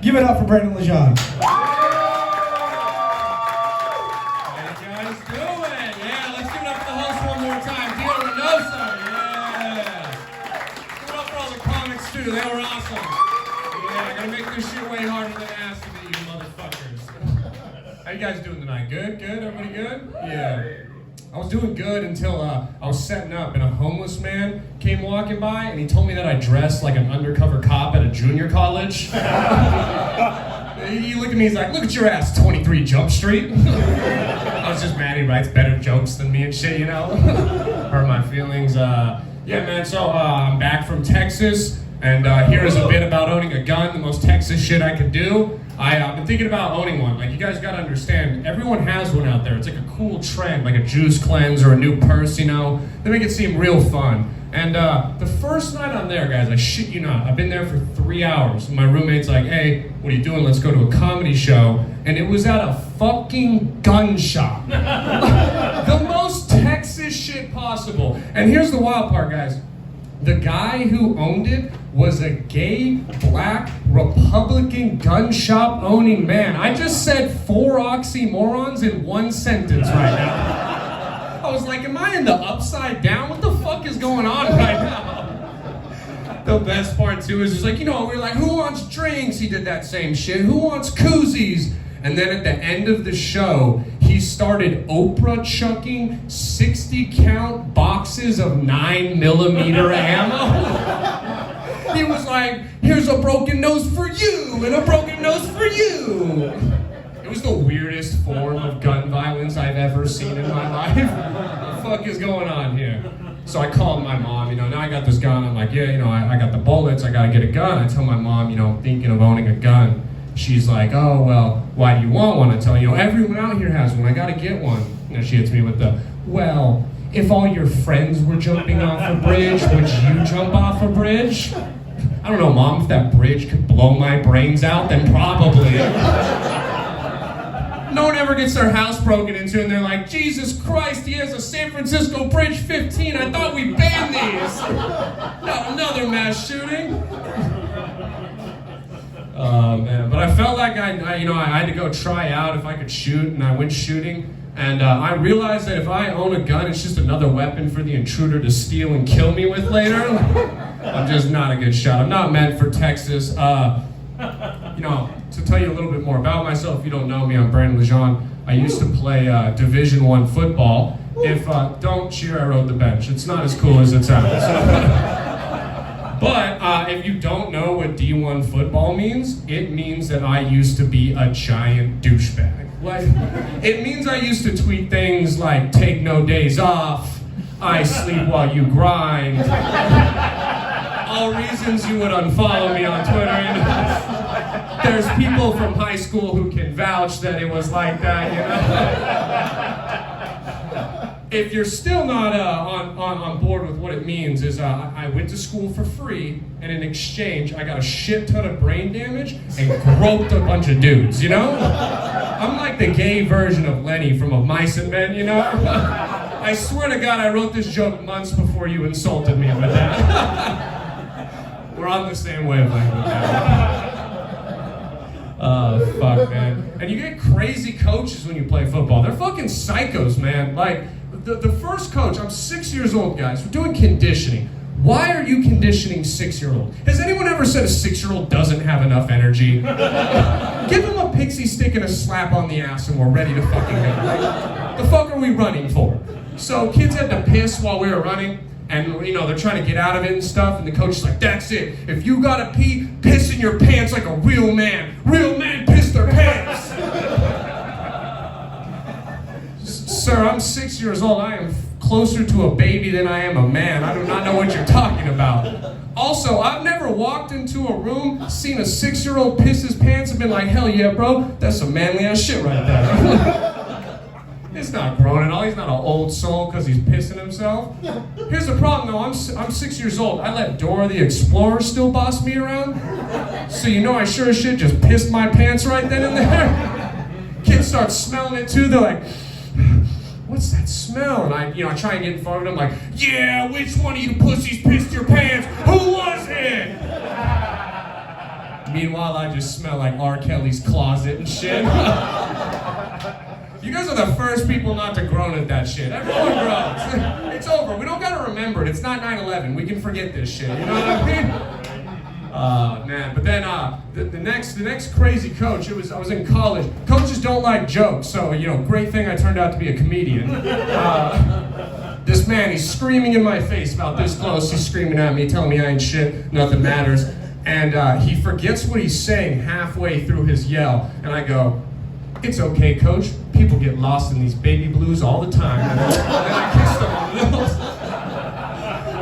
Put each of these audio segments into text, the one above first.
Give it up for Brandon Legendre. How you guys doing? Yeah, let's give it up for the host one more time. Dio Reynoso, yeah. Give it up for all the comics too, they were awesome. Yeah, I gotta make this shit way harder than acid to you motherfuckers. How you guys doing tonight? Good? Good? Everybody good? Yeah. I was doing good until I was setting up and a homeless man came walking by and he told me that I dressed like an undercover cop at a junior college. He looked at me, he's like, look at your ass, 23 Jump Street. I was just mad, he writes better jokes than me and shit, you know? Hurt my feelings. Yeah, man, so I'm back from Texas and here is a bit about owning a gun, the most Texas shit I could do. I've been thinking about owning one. Like, you guys gotta understand, everyone has one out there. It's like a cool trend, like a juice cleanse or a new purse, you know? They make it seem real fun. And the first night I'm there, guys, I shit you not, I've been there for 3 hours. And my roommate's like, hey, what are you doing? Let's go to a comedy show. And it was at a fucking gun shop. The most Texas shit possible. And here's the wild part, guys. The guy who owned it was a gay, black, Republican gun shop owning man. I just said 4 oxymorons in one sentence right now. I was like, am I in the upside down? What the fuck is going on right now? The best part too is just like, you know, we were like, who wants drinks? He did that same shit. Who wants koozies? And then at the end of the show, he started Oprah chucking 60-count boxes of 9mm ammo. He was like, here's a broken nose for you, and a broken nose for you. It was the weirdest form of gun violence I've ever seen in my life. What the fuck is going on here? So I called my mom, you know, now I got this gun. I'm like, yeah, you know, I got the bullets, I gotta get a gun. I tell my mom, you know, I'm thinking of owning a gun. She's like, oh, well, why do you want one? I tell her, you know, everyone out here has one. I gotta get one. And she hits me with the, well, if all your friends were jumping off a bridge, would you jump off a bridge? I don't know, Mom, if that bridge could blow my brains out, then probably. No one ever gets their house broken into and they're like, Jesus Christ, he has a San Francisco Bridge 15. I thought we banned these. Not another mass shooting. Man, but I felt like I had to go try out if I could shoot, and I went shooting, and I realized that if I own a gun, it's just another weapon for the intruder to steal and kill me with later. I'm just not a good shot. I'm not meant for Texas. You know, to tell you a little bit more about myself, if you don't know me, I'm Brandon Legendre. I used to play Division I football. If don't cheer, I rode the bench. It's not as cool as it sounds. But if you don't know what D1 football means, it means that I used to be a giant douchebag. Like, it means I used to tweet things like, take no days off, I sleep while you grind, all reasons you would unfollow me on Twitter. You know? There's people from high school who can vouch that it was like that, you know? If you're still not on board with what it means, is I went to school for free, and in exchange, I got a shit ton of brain damage and groped a bunch of dudes, you know? I'm like the gay version of Lenny from Of Mice and Men, you know? I swear to God, I wrote this joke months before you insulted me with that. We're on the same wavelength with that. Oh, fuck, man. And you get crazy coaches when you play football. They're fucking psychos, man. Like, the first coach, I'm 6 years old, guys. We're doing conditioning. Why are you conditioning 6-year-old? Has anyone ever said a 6-year-old doesn't have enough energy? Give him a pixie stick and a slap on the ass and we're ready to fucking go. Like, the fuck are we running for? So kids had to piss while we were running, and you know, they're trying to get out of it and stuff, and the coach is like, that's it. If you gotta pee, piss in your pants like a real man. Real men piss their pants. Sir, I'm 6 years old. I am closer to a baby than I am a man. I do not know what you're talking about. Also, I've never walked into a room, seen a 6-year-old piss his pants and been like, hell yeah, bro, that's some manly ass shit right there. He's not grown at all. He's not an old soul because he's pissing himself. Here's the problem though, I'm 6 years old. I let Dora the Explorer still boss me around. So you know I sure as shit just pissed my pants right then and there. Kids start smelling it too. They're like, what's that smell? And I try and get in front of them like, yeah, which one of you pussies pissed your pants? Who was it? Meanwhile, I just smell like R. Kelly's closet and shit. You guys are the first people not to groan at that shit. Everyone groans. It's over. We don't gotta remember it. It's not 9/11. We can forget this shit. You know what I mean? Man. But then the next crazy coach. I was in college. Coaches don't like jokes, so great thing I turned out to be a comedian. This man, he's screaming in my face about this close. He's screaming at me, telling me I ain't shit, nothing matters. And he forgets what he's saying halfway through his yell. And I go, "It's okay, coach. People get lost in these baby blues all the time." And I kissed him on the nose.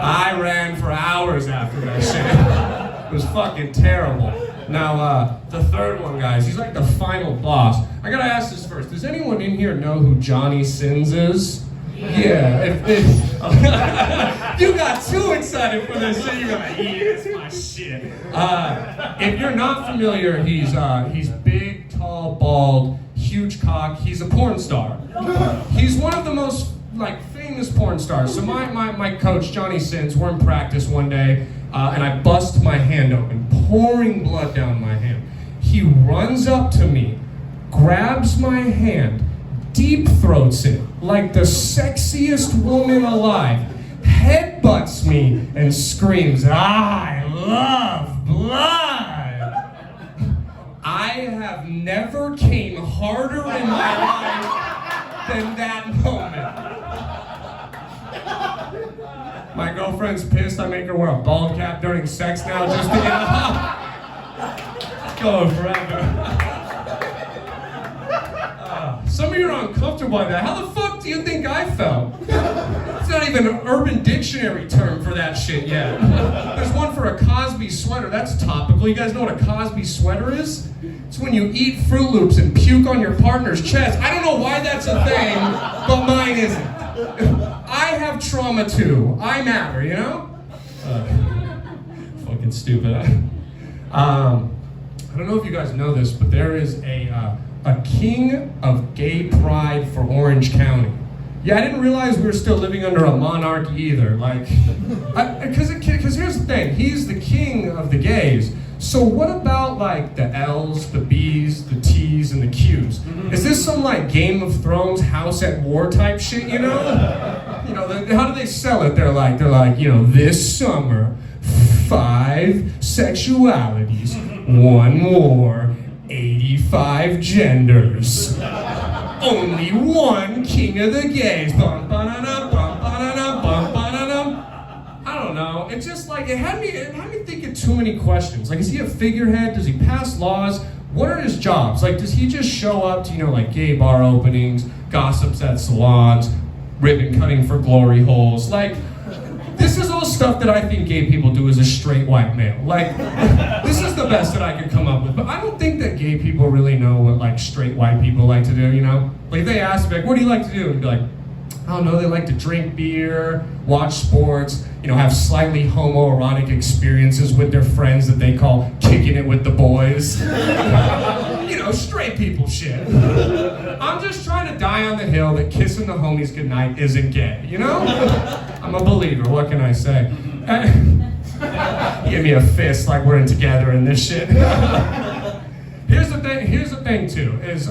I ran for hours after that shit. It was fucking terrible. Now, the third one, guys, he's like the final boss. I gotta ask this first. Does anyone in here know who Johnny Sins is? Yeah, you got too excited for this shit. You're like, yeah, that's my shit. If you're not familiar, he's big, tall, bald, huge cock. He's a porn star. He's one of the most famous porn stars. So my coach, Johnny Sins, we're in practice one day, and I bust my hand open, pouring blood down my hand. He runs up to me, grabs my hand, deep throats it like the sexiest woman alive, headbutts me, and screams, "I love blood!" I have never came harder in my life than that moment. My girlfriend's pissed I make her wear a bald cap during sex now just to get off. It's going forever. Some of you are uncomfortable by that. How the fuck do you think I felt? It's not even an Urban Dictionary term for that shit yet. There's one for a Cosby sweater. That's topical. You guys know what a Cosby sweater is? It's when you eat Fruit Loops and puke on your partner's chest. I don't know why that's a thing, but mine isn't. I have trauma too. I matter, you know? Fucking stupid. I don't know if you guys know this, but there is a king of gay pride for Orange County. Yeah, I didn't realize we were still living under a monarchy either. Because here's the thing, he's the king of the gays. So what about the L's, the B's, the T's, and the Q's? Is this some Game of Thrones House at War type shit? How do they sell it? They're like, this summer, 5 sexualities, 1 war, 85 genders. Only 1 king of the gays. Bum, ba-da-dum, bum, ba-da-dum, bum, ba-da-dum. I don't know. It's just it had me thinking too many questions. Is he a figurehead? Does he pass laws? What are his jobs? Does he just show up to, gay bar openings, gossips at salons, ribbon cutting for glory holes? This is all stuff that I think gay people do as a straight white male. This is the best that I could come up with. But I don't think that gay people really know what straight white people like to do, If they ask me, what do you like to do? And be like, I don't know, they like to drink beer, watch sports, have slightly homoerotic experiences with their friends that they call kicking it with the boys. Straight people shit. I'm just trying to die on the hill that kissing the homies goodnight isn't gay, I'm a believer, what can I say? Give me a fist like we're in together in this shit. Here's the thing too, is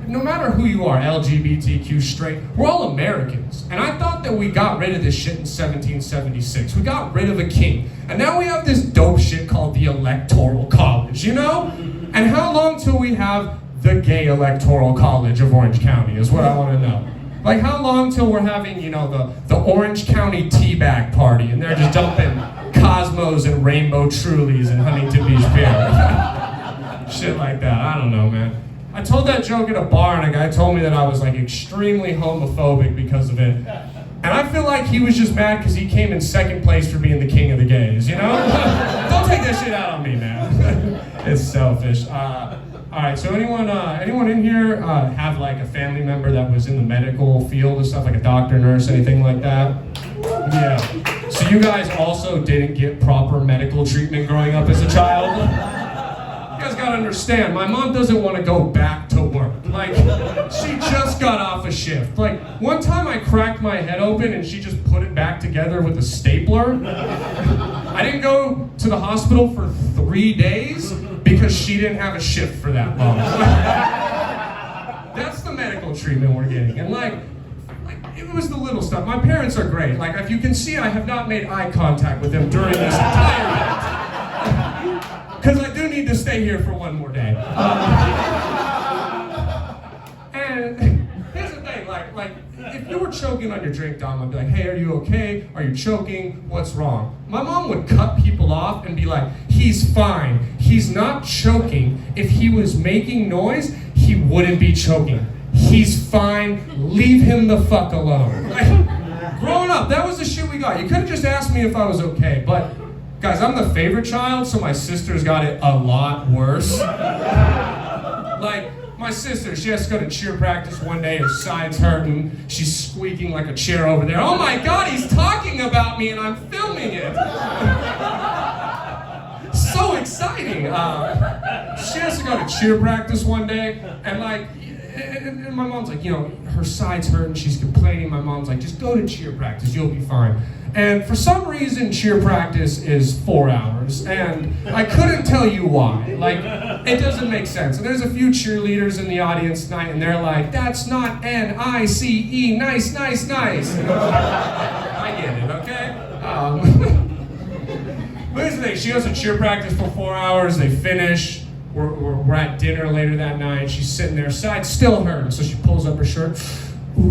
no matter who you are, LGBTQ, straight, we're all Americans. And I thought that we got rid of this shit in 1776. We got rid of a king. And now we have this dope shit called the Electoral College, And how long till we have the gay Electoral College of Orange County is what I want to know. How long till we're having, the Orange County Teabag Party and they're just dumping Cosmos and Rainbow Trulies and Huntington Beach beer. Shit like that. I don't know, man. I told that joke at a bar and a guy told me that I was extremely homophobic because of it. And I feel like he was just mad because he came in second place for being the king of the gays, Don't take that shit out on me, man. It's selfish. Alright, so anyone in here have a family member that was in the medical field and stuff, like a doctor, nurse, anything like that? Yeah. So you guys also didn't get proper medical treatment growing up as a child? You guys gotta understand, my mom doesn't want to go back to work. She just got off a shift. One time I cracked my head open and she just put it back together with a stapler. I didn't go to the hospital for 3 days because she didn't have a shift for that long. That's the medical treatment we're getting. And like, it was the little stuff. My parents are great. Like, if you can see, I have not made eye contact with them during this entire event. Because I do need to stay here for one more day. And here's the thing, like, if you were choking on your drink, Dom, I'd be like, hey, are you okay? Are you choking? What's wrong? My mom would cut people off and be like, he's fine. He's not choking. If he was making noise, he wouldn't be choking. He's fine. Leave him the fuck alone. Like, growing up, that was the shit we got. You could have just asked me if I was okay, but guys, I'm the favorite child, so my sister's got it a lot worse. Like, my sister, she has to go to cheer practice one day, her side's hurting, she's squeaking like a chair over there. Oh my God, he's talking about me and I'm filming it. So exciting. She has to go to cheer practice one day, and like, and my mom's like, you know, her side's hurting, she's complaining. My mom's like, just go to cheer practice, you'll be fine. And for some reason, cheer practice is 4 hours, and I couldn't tell you why. Like, it doesn't make sense. And there's a few cheerleaders in the audience tonight, and they're like, that's not N-I-C-E, nice, nice, nice. I get it, okay? But here's the thing, she goes to cheer practice for 4 hours, they finish. We're at dinner later that night. She's sitting there, side still hurting. So she pulls up her shirt. Ooh,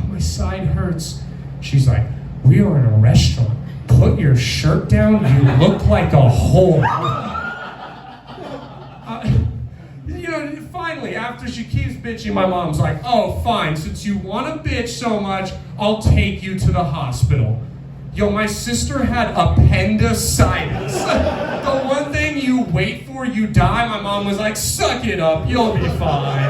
my side hurts. She's like, we are in a restaurant. Put your shirt down. You look like a whore. You know, finally, after she keeps bitching, my mom's like, oh, fine. Since you want to bitch so much, I'll take you to the hospital. Yo, my sister had appendicitis. The one thing you wait for, you die. My mom was like, suck it up, you'll be fine.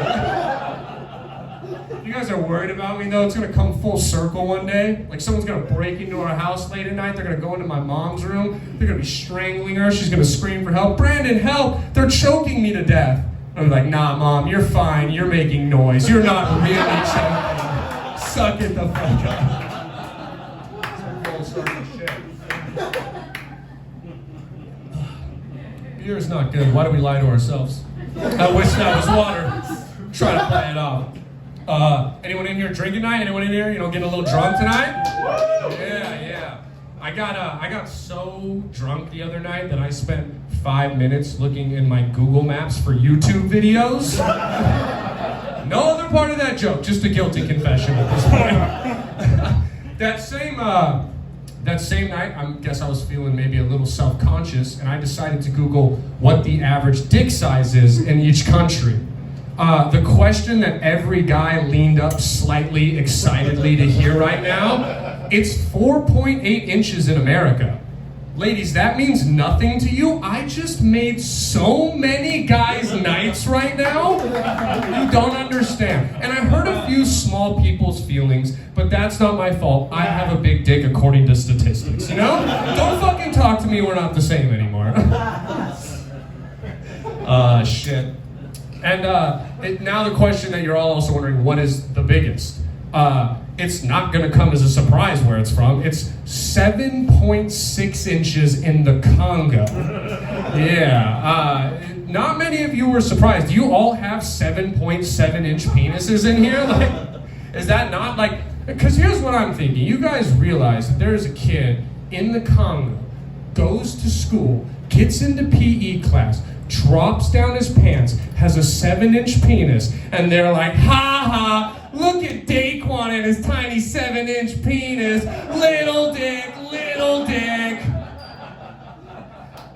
You guys are worried about me though? It's gonna come full circle one day. Like someone's gonna break into our house late at night, they're gonna go into my mom's room, they're gonna be strangling her, she's gonna scream for help. Brandon, help, they're choking me to death. I'm like, nah, Mom, you're fine, you're making noise, you're not really choking. Suck it the fuck up. Beer's not good. Why do we lie to ourselves? I wish that was water. Try to play it off. Anyone in here drinking tonight? Anyone in here, getting a little drunk tonight? Yeah. I got so drunk the other night that I spent 5 minutes looking in my Google Maps for YouTube videos. No other part of that joke, just a guilty confession at this point. That same night, I guess I was feeling maybe a little self-conscious, and I decided to Google what the average dick size is in each country. The question that every guy leaned up slightly excitedly to hear right now, it's 4.8 inches in America. Ladies, that means nothing to you? I just made so many guys' nights right now. You don't understand. And I hurt a few small people's feelings, but that's not my fault. I have a big dick according to statistics, you know? Don't fucking talk to me, we're not the same anymore. Shit. And now the question that you're all also wondering, what is the biggest? It's not gonna come as a surprise where it's from. It's 7.6 inches in the Congo. Yeah, not many of you were surprised. Do you all have 7.7 inch penises in here? Like, is that not like, because here's what I'm thinking. You guys realize that there is a kid in the Congo, goes to school, gets into PE class, drops down his pants, has a 7-inch penis, and they're like, ha ha, look at Daquan and his tiny 7-inch penis, little dick, little dick.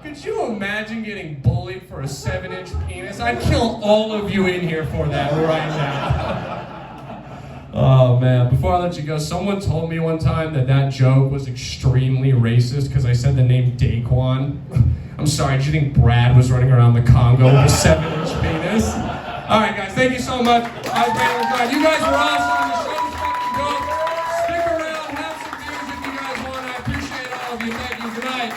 Could you imagine getting bullied for a 7-inch penis? I'd kill all of you in here for that right now. Oh man, before I let you go, someone told me one time that joke was extremely racist because I said the name Daquan. I'm sorry, did you think Brad was running around the Congo with a 7-inch penis? Alright guys, thank you so much. You guys were awesome. The show was fucking dope. Stick around, have some beers if you guys want. I appreciate all of you. Thank you. Good night.